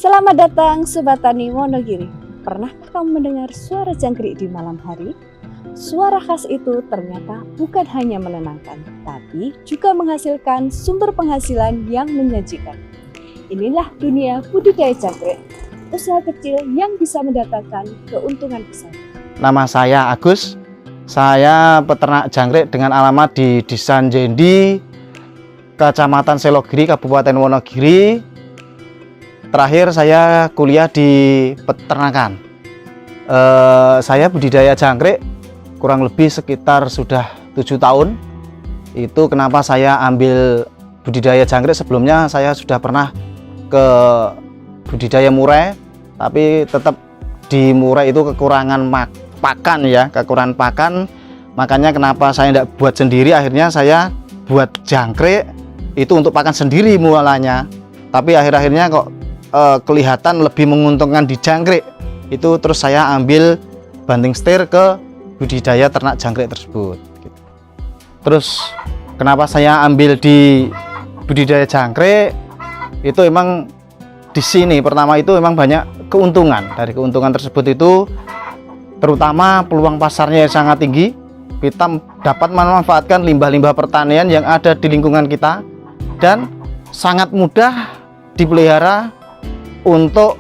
Selamat datang Sobat Tani Wonogiri. Pernahkah kamu mendengar suara jangkrik di malam hari? Suara khas itu ternyata bukan hanya menenangkan, tapi juga menghasilkan sumber penghasilan yang menjanjikan. Inilah dunia budidaya jangkrik, usaha kecil yang bisa mendatangkan keuntungan besar. Nama saya Agus, saya peternak jangkrik dengan alamat di Desa Jendi, Kecamatan Selogiri, Kabupaten Wonogiri. Terakhir saya kuliah di peternakan. Saya budidaya jangkrik kurang lebih sekitar sudah 7 tahun. Itu kenapa saya ambil budidaya jangkrik. Sebelumnya saya sudah pernah ke budidaya murai, tapi tetap di murai itu kekurangan pakan ya, kekurangan pakan. Makanya kenapa saya tidak buat sendiri, akhirnya saya buat jangkrik itu untuk pakan sendiri mulanya. Tapi akhir-akhirnya kok kelihatan lebih menguntungkan di jangkrik itu, terus saya ambil banting setir ke budidaya ternak jangkrik tersebut. Terus kenapa saya ambil di budidaya jangkrik itu, emang di sini pertama itu memang banyak keuntungan. Dari keuntungan tersebut itu terutama peluang pasarnya yang sangat tinggi. Kita dapat memanfaatkan limbah-limbah pertanian yang ada di lingkungan kita dan sangat mudah dipelihara untuk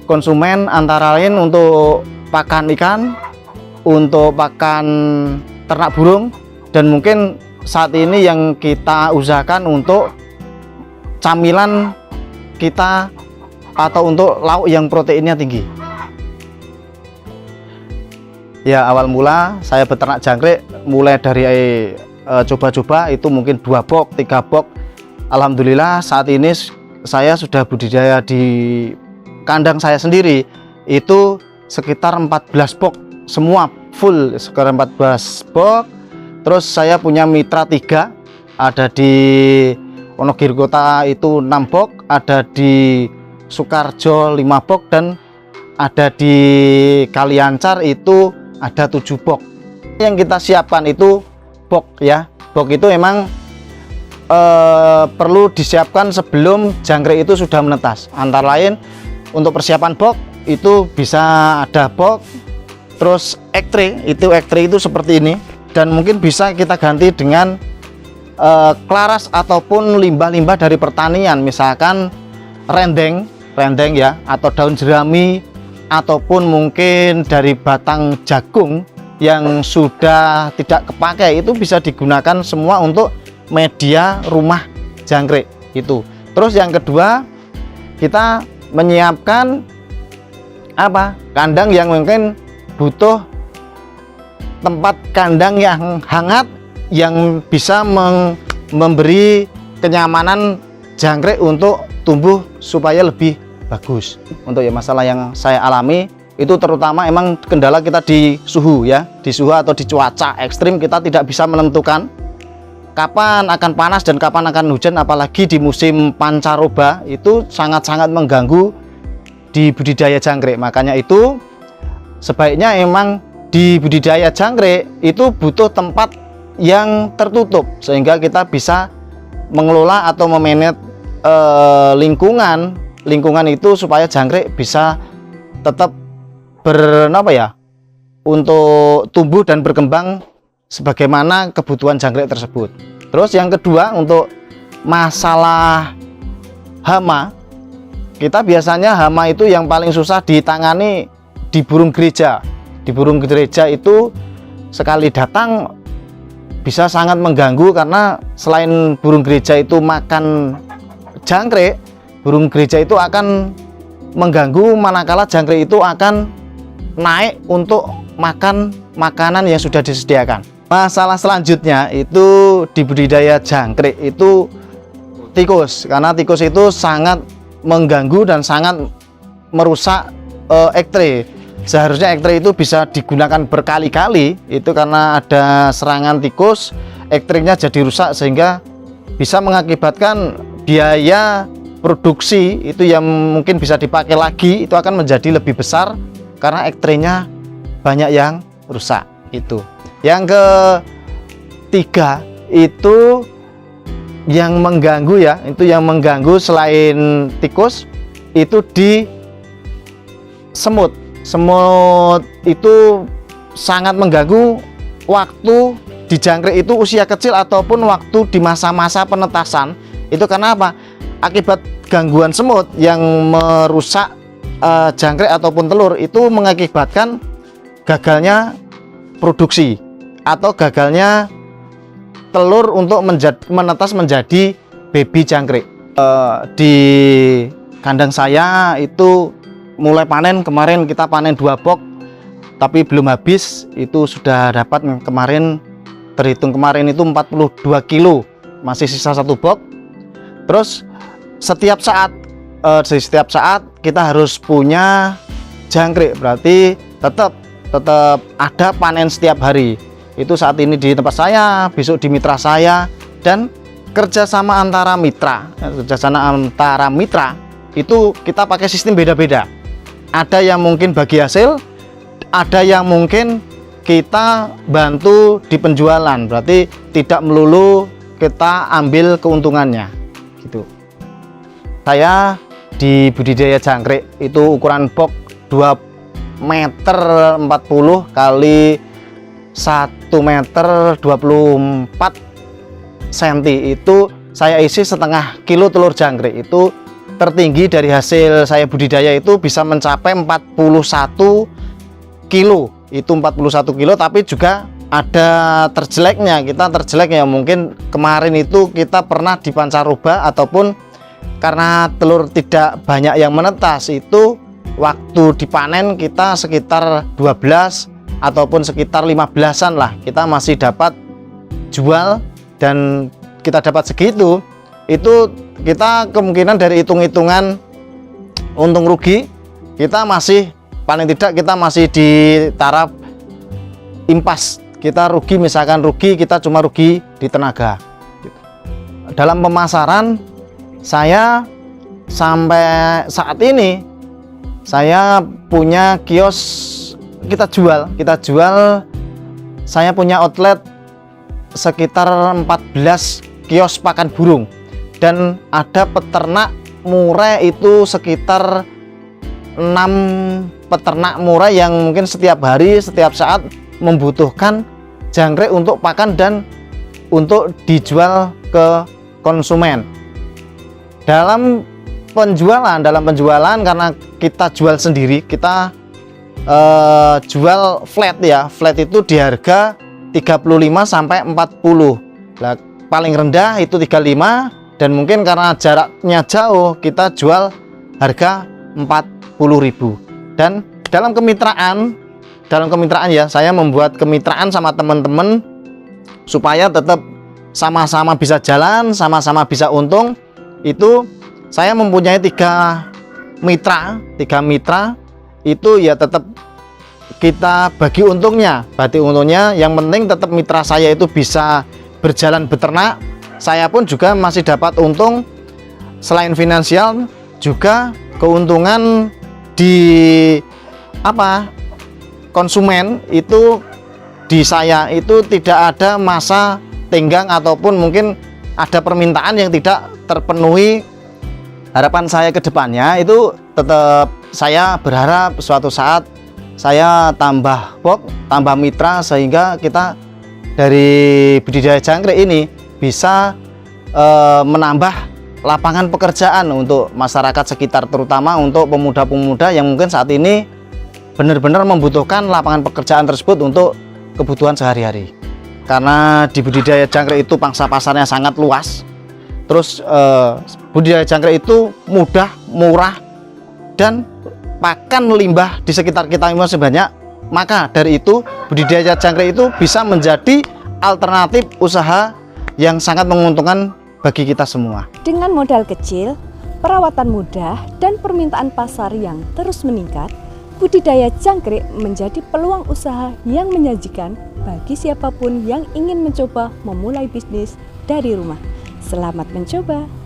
konsumen, antara lain untuk pakan ikan, untuk pakan ternak burung, dan mungkin saat ini yang kita usahakan untuk camilan kita atau untuk lauk yang proteinnya tinggi. Ya, awal mula saya beternak jangkrik mulai dari coba-coba itu mungkin 2 box, 3 box. Alhamdulillah saat ini saya sudah budidaya di kandang saya sendiri itu sekitar 14 box, semua full sekitar 14 box. Terus saya punya mitra 3, ada di Wonogiri Kota itu 6 box, ada di Sukarjo 5 box, dan ada di Kaliancar itu ada 7 box. Yang kita siapkan itu box ya, box itu memang perlu disiapkan sebelum jangkrik itu sudah menetas. Antara lain untuk persiapan box itu bisa ada box, terus egg tray itu seperti ini, dan mungkin bisa kita ganti dengan klaras ataupun limbah-limbah dari pertanian, misalkan rendeng ya, atau daun jerami, ataupun mungkin dari batang jagung yang sudah tidak kepakai, itu bisa digunakan semua untuk media rumah jangkrik itu. Terus yang kedua, kita menyiapkan kandang yang mungkin butuh tempat kandang yang hangat, yang bisa memberi kenyamanan jangkrik untuk tumbuh supaya lebih bagus. Untuk masalah yang saya alami itu terutama emang kendala kita di suhu ya, di suhu atau di cuaca ekstrim. Kita tidak bisa menentukan kapan akan panas dan kapan akan hujan, apalagi di musim pancaroba itu sangat-sangat mengganggu di budidaya jangkrik. Makanya itu sebaiknya emang di budidaya jangkrik itu butuh tempat yang tertutup, sehingga kita bisa mengelola atau memanage lingkungan itu supaya jangkrik bisa tetap untuk tumbuh dan berkembang sebagaimana kebutuhan jangkrik tersebut. Terus yang kedua, untuk masalah hama, kita biasanya hama itu yang paling susah ditangani di burung gereja. Di burung gereja itu sekali datang bisa sangat mengganggu, karena selain burung gereja itu makan jangkrik, burung gereja itu akan mengganggu manakala jangkrik itu akan naik untuk makan makanan yang sudah disediakan. Masalah selanjutnya itu di budidaya jangkrik itu tikus, karena tikus itu sangat mengganggu dan sangat merusak egg tray. Seharusnya egg tray itu bisa digunakan berkali-kali, itu karena ada serangan tikus, egg tray-nya jadi rusak, sehingga bisa mengakibatkan biaya produksi itu yang mungkin bisa dipakai lagi itu akan menjadi lebih besar karena egg tray-nya banyak yang rusak. Itu yang ketiga, itu yang mengganggu ya, itu yang mengganggu selain tikus itu di semut. Semut itu sangat mengganggu waktu di jangkrik itu usia kecil ataupun waktu di masa-masa penetasan. Itu karena apa? Akibat gangguan semut yang merusak jangkrik ataupun telur itu mengakibatkan gagalnya produksi atau gagalnya telur untuk menetas menjadi baby jangkrik. Di kandang saya itu mulai panen, kemarin kita panen 2 box tapi belum habis, itu sudah dapat kemarin, terhitung kemarin itu 42 kilo, masih sisa 1 box. Terus setiap saat kita harus punya jangkrik, berarti tetap ada panen setiap hari. Itu saat ini di tempat saya, besok di mitra saya, dan kerjasama antara mitra itu kita pakai sistem beda-beda. Ada yang mungkin bagi hasil, ada yang mungkin kita bantu di penjualan, berarti tidak melulu kita ambil keuntungannya gitu. Saya di budidaya jangkrik itu ukuran box 2 meter 40 kali 1 meter 24 cm, itu saya isi setengah kilo telur jangkrik. Itu tertinggi dari hasil saya budidaya itu bisa mencapai 41 kilo. Itu 41 kilo, tapi juga ada terjeleknya. Kita terjeleknya mungkin kemarin itu kita pernah di pancaroba, ataupun karena telur tidak banyak yang menetas, itu waktu dipanen kita sekitar 12 ataupun sekitar 15-an lah kita masih dapat jual, dan kita dapat segitu. Itu kita kemungkinan dari hitung-hitungan untung rugi, kita masih paling tidak kita masih di taraf impas. Kita rugi, misalkan rugi, kita cuma rugi di tenaga. Dalam pemasaran saya sampai saat ini saya punya kios, kita jual, saya punya outlet sekitar 14 kios pakan burung, dan ada peternak murai itu sekitar 6 peternak murai yang mungkin setiap hari, setiap saat membutuhkan jangkrik untuk pakan dan untuk dijual ke konsumen. Dalam penjualan karena kita jual sendiri, kita jual flat ya. Flat itu di harga 35 sampai 40. Nah, paling rendah itu 35, dan mungkin karena jaraknya jauh kita jual harga 40.000. Dan dalam kemitraan ya, saya membuat kemitraan sama teman-teman supaya tetap sama-sama bisa jalan, sama-sama bisa untung. Itu saya mempunyai 3 mitra itu ya tetap kita bagi untungnya. Yang penting tetap mitra saya itu bisa berjalan beternak, saya pun juga masih dapat untung. Selain finansial juga keuntungan di konsumen itu, di saya itu tidak ada masa tenggang ataupun mungkin ada permintaan yang tidak terpenuhi. Harapan saya ke depannya itu tetap saya berharap suatu saat saya tambah box, tambah mitra, sehingga kita dari budidaya jangkrik ini bisa menambah lapangan pekerjaan untuk masyarakat sekitar, terutama untuk pemuda-pemuda yang mungkin saat ini benar-benar membutuhkan lapangan pekerjaan tersebut untuk kebutuhan sehari-hari. Karena di budidaya jangkrik itu pangsa pasarnya sangat luas. Terus budidaya jangkrik itu mudah, murah, dan pakan limbah di sekitar kita masih banyak. Maka dari itu budidaya jangkrik itu bisa menjadi alternatif usaha yang sangat menguntungkan bagi kita semua. Dengan modal kecil, perawatan mudah, dan permintaan pasar yang terus meningkat, budidaya jangkrik menjadi peluang usaha yang menjanjikan bagi siapapun yang ingin mencoba memulai bisnis dari rumah. Selamat mencoba!